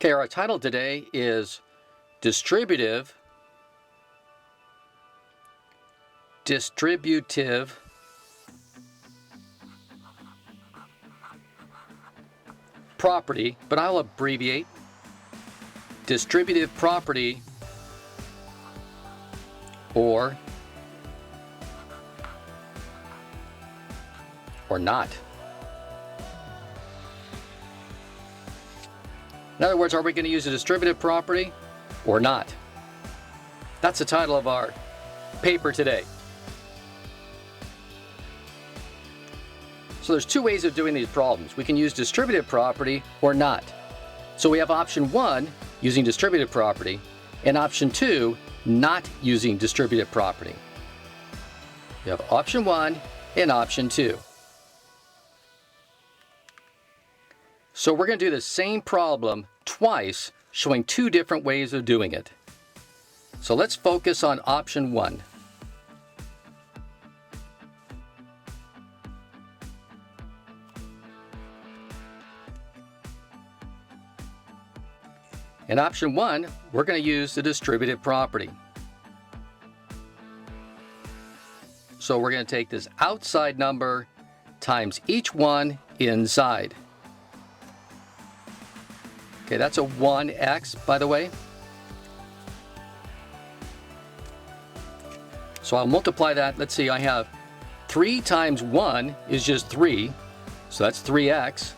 Okay, our title today is Distributive Property, but I'll abbreviate Distributive Property or not. In other words, are we going to use a distributive property or not? That's the title of our paper today. So there's two ways of doing these problems. We can use distributive property or not. So we have option 1, using distributive property, and option 2, not using distributive property. We have option 1 and option 2. So we're going to do the same problem twice, showing two different ways of doing it. So let's focus on option 1. In option 1, we're going to use the distributive property. So we're going to take this outside number times each one inside. Okay, that's a 1x, by the way. So I'll multiply that. Let's see, I have 3 times 1 is just 3, so that's 3x.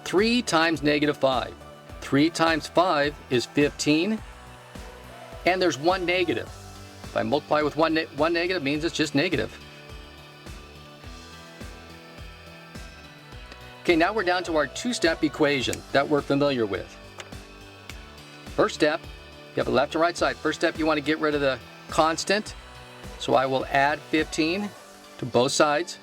3 times negative 5. 3 times 5 is 15, and there's one negative. If I multiply with one negative, means it's just negative. Okay, now we're down to our two-step equation that we're familiar with. First step, you have a left and right side. First step, you want to get rid of the constant. So I will add 15 to both sides.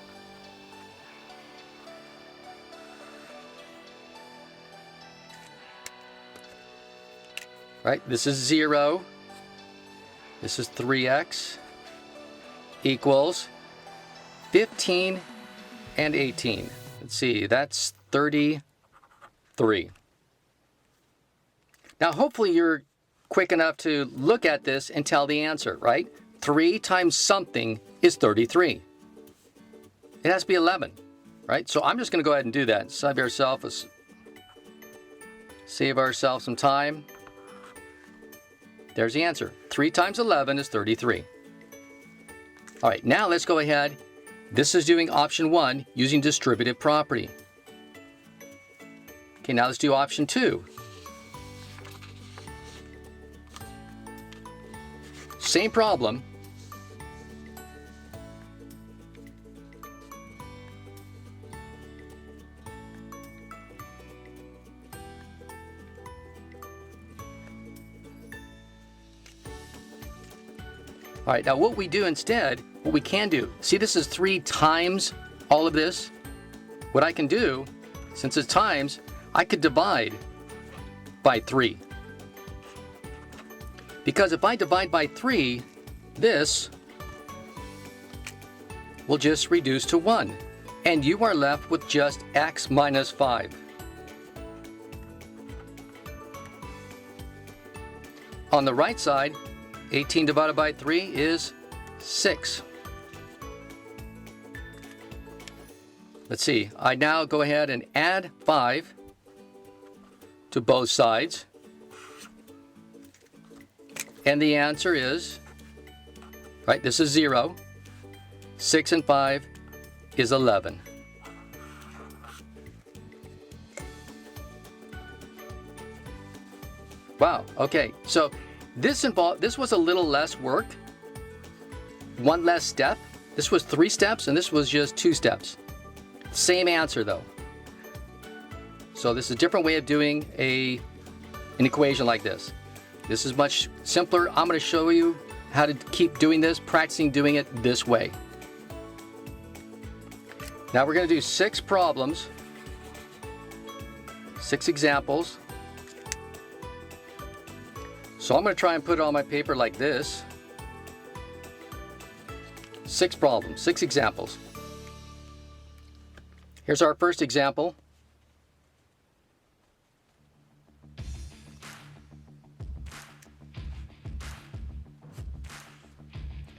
Right, this is 0. This is 3x equals 15 and 18. Let's see, that's 33. Now, hopefully you're quick enough to look at this and tell the answer, right? 3 times something is 33. It has to be 11, right? So I'm just going to go ahead and do that. Save ourselves some time. There's the answer. 3 times 11 is 33. All right, now let's go ahead. This is doing option 1 using distributive property. Okay, now let's do option 2. Same problem. All right, now what we do instead, what we can do, see this is 3 times all of this. What I can do, since it's times, I could divide by 3. Because if I divide by 3, this will just reduce to 1. And you are left with just x minus 5. On the right side, 18 divided by 3 is 6. Let's see, I now go ahead and add 5 to both sides. And the answer is, right, this is 0. 6 and 5 is 11. Wow, okay, so this was a little less work, one less step. This was 3 steps, and this was just 2 steps. Same answer, though. So this is a different way of doing an equation like this. This is much simpler. I'm going to show you how to keep doing this, practicing doing it this way. Now we're going to do 6 problems, 6 examples. So I'm going to try and put it on my paper like this. 6 problems, 6 examples. Here's our first example.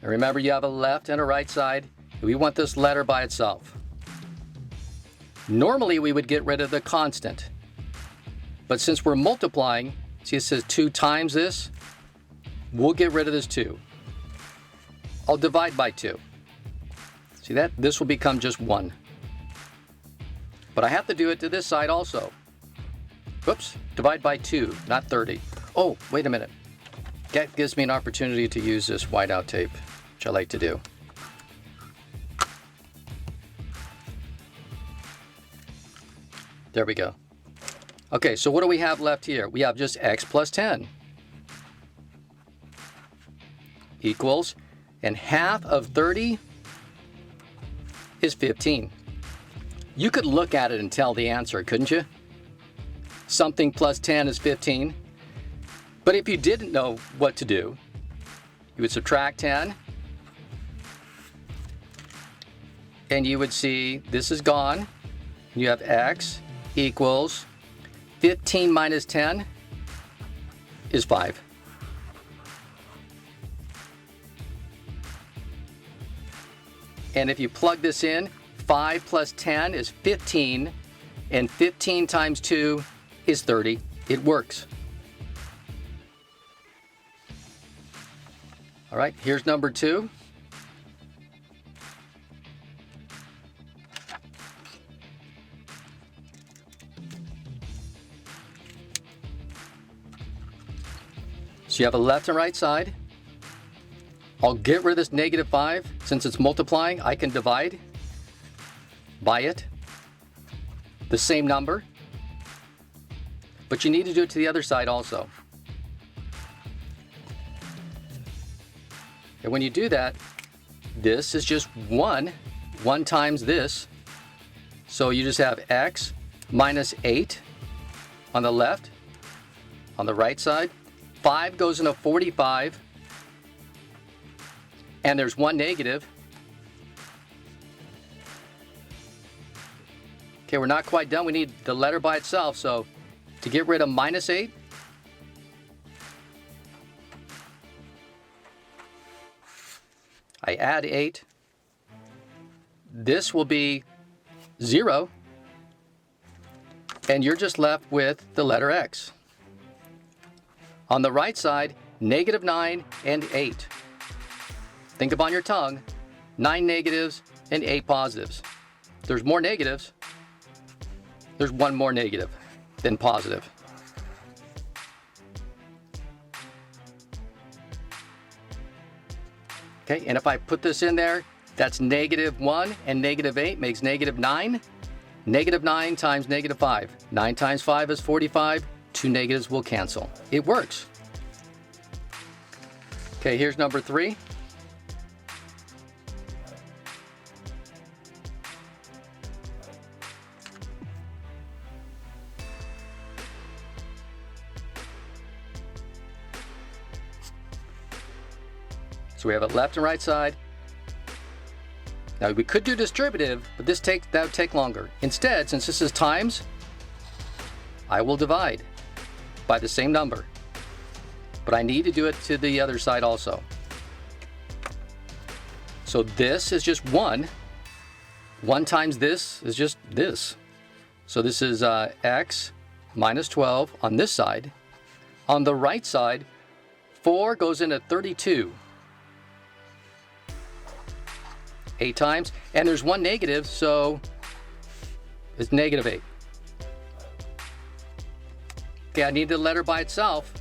And remember, you have a left and a right side. We want this letter by itself. Normally, we would get rid of the constant. But since we're multiplying, see it says 2 times this, we'll get rid of this 2. I'll divide by 2. See that? This will become just 1. But I have to do it to this side also. Whoops, divide by 2, not 30. Oh, wait a minute. That gives me an opportunity to use this whiteout tape, which I like to do. There we go. Okay, so what do we have left here? We have just x plus 10 equals, and half of 30 is 15. You could look at it and tell the answer, couldn't you? Something plus 10 is 15. But if you didn't know what to do, you would subtract 10, and you would see this is gone. You have x equals 15 minus 10 is 5. And if you plug this in, 5 plus 10 is 15, and 15 times 2 is 30. It works. All right, here's number 2. So you have a left and right side. I'll get rid of this negative 5. Since it's multiplying, I can divide by it, the same number. But you need to do it to the other side also. And when you do that, this is just 1 times this. So you just have x minus 8 on the left. On the right side, 5 goes into 45. And there's 1 negative. Okay, we're not quite done. We need the letter by itself. So to get rid of minus 8, I add 8. This will be 0. And you're just left with the letter x. On the right side, negative 9 and 8. Think upon your tongue, 9 negatives and 8 positives. If there's more negatives, there's 1 more negative than positive. Okay, and if I put this in there, that's negative 1 and negative 8 makes negative 9. Negative 9 times negative 5. 9 times 5 is 45. 2 negatives will cancel. It works. Okay, here's number 3. So we have a left and right side. Now we could do distributive, but that would take longer. Instead, since this is times, I will divide by the same number. But I need to do it to the other side also. So this is just 1. 1 times this is just this. So this is x minus 12 on this side. On the right side, 4 goes into 32. 8 times, and there's 1 negative, so it's negative 8. Okay, I need the letter by itself.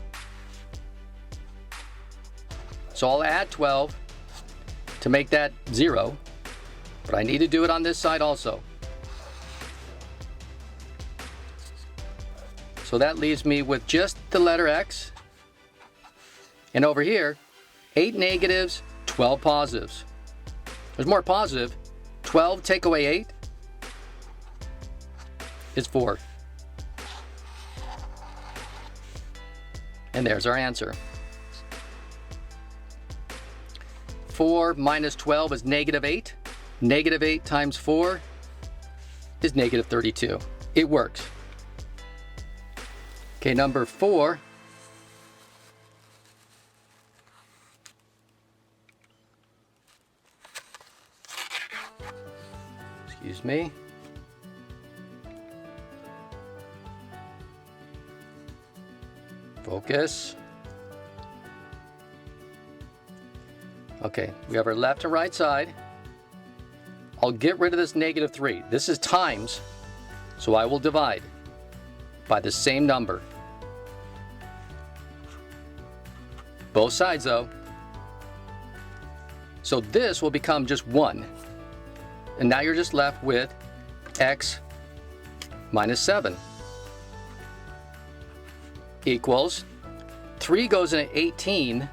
So I'll add 12 to make that 0, but I need to do it on this side also. So that leaves me with just the letter x. And over here, 8 negatives, 12 positives. There's more positive. 12 take away 8 is 4. And there's our answer. 4 minus 12 is negative 8. Negative 8 times 4 is negative 32. It works. Okay, number 4. Excuse me. Focus. Okay, we have our left and right side. I'll get rid of this -3. This is times, so I will divide by the same number. Both sides though. So this will become just 1. And now you're just left with x minus 7 equals 3 goes into 18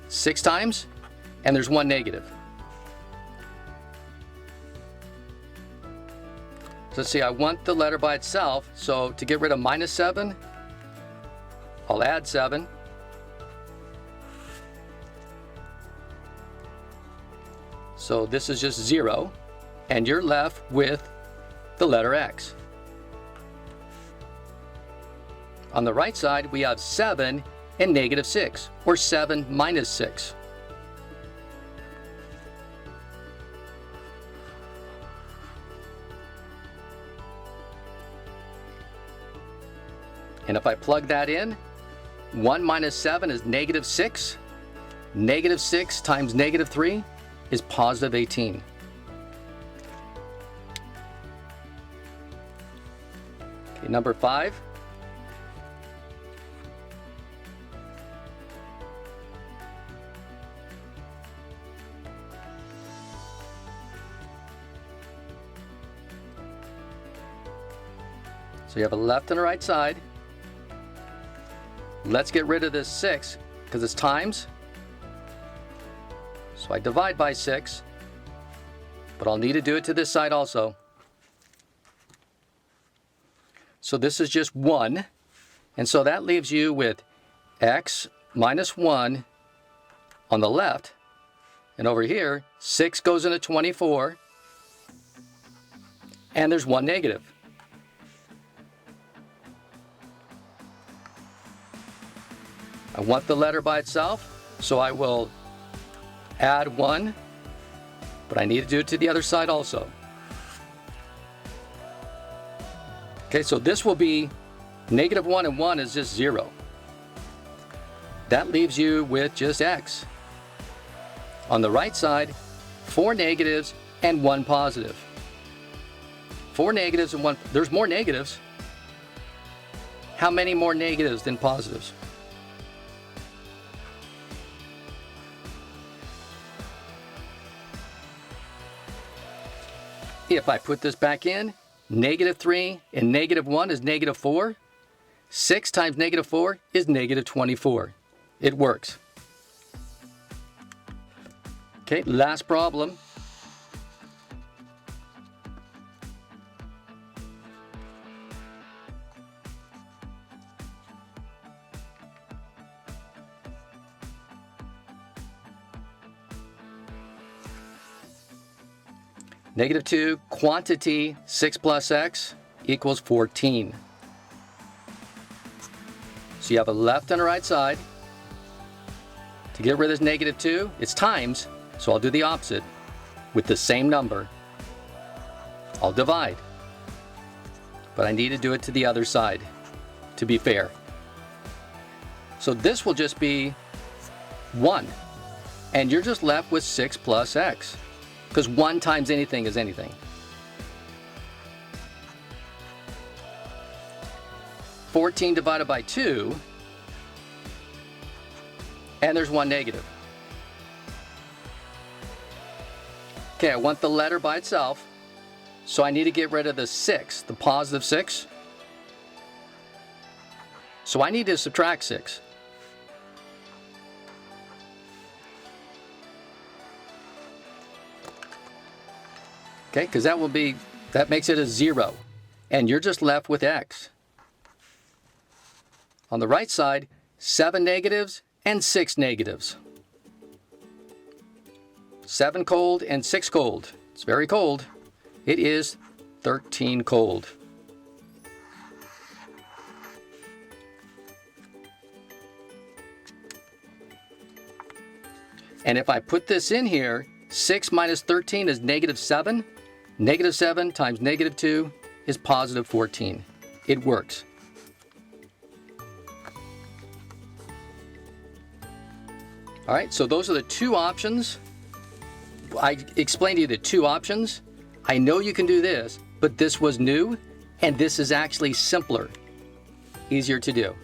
6 times, and there's 1 negative. So let's see, I want the letter by itself, so to get rid of -7, I'll add 7. So this is just 0, and you're left with the letter X. On the right side, we have 7 and -6, or 7 minus 6. And if I plug that in, 1 minus 7 is -6. -6 times -3 is positive 18. Okay, number 5. So you have a left and a right side. Let's get rid of this 6 because it's times. So I divide by 6, but I'll need to do it to this side also. So this is just 1, and so that leaves you with x minus 1 on the left, and over here 6 goes into 24, and there's 1 negative. I want the letter by itself, so I will add 1, but I need to do it to the other side also. Okay, so this will be -1 and 1 is just 0. That leaves you with just x. On the right side, 4 negatives and 1 positive. 4 negatives and 1, there's more negatives. How many more negatives than positives? If I put this back in, -3 and -1 is -4. 6 times -4 is -24. It works. Okay, last problem. -2 quantity 6 plus x equals 14. So you have a left and a right side. To get rid of this -2, it's times, so I'll do the opposite. With the same number, I'll divide. But I need to do it to the other side to be fair. So this will just be 1, and you're just left with 6 plus x. Because 1 times anything is anything. 14 divided by 2, and there's 1 negative. Okay, I want the letter by itself, so I need to get rid of the 6, the positive 6. So I need to subtract 6. Okay, because that makes it a 0, and you're just left with x. On the right side, 7 negatives and 6 negatives. 7 cold and 6 cold. It's very cold. It is 13 cold. And if I put this in here, 6 minus 13 is -7. Negative 7 times negative 2 is positive 14. It works. All right, so those are the two options. I explained to you the two options. I know you can do this, but this was new, and this is actually simpler, easier to do.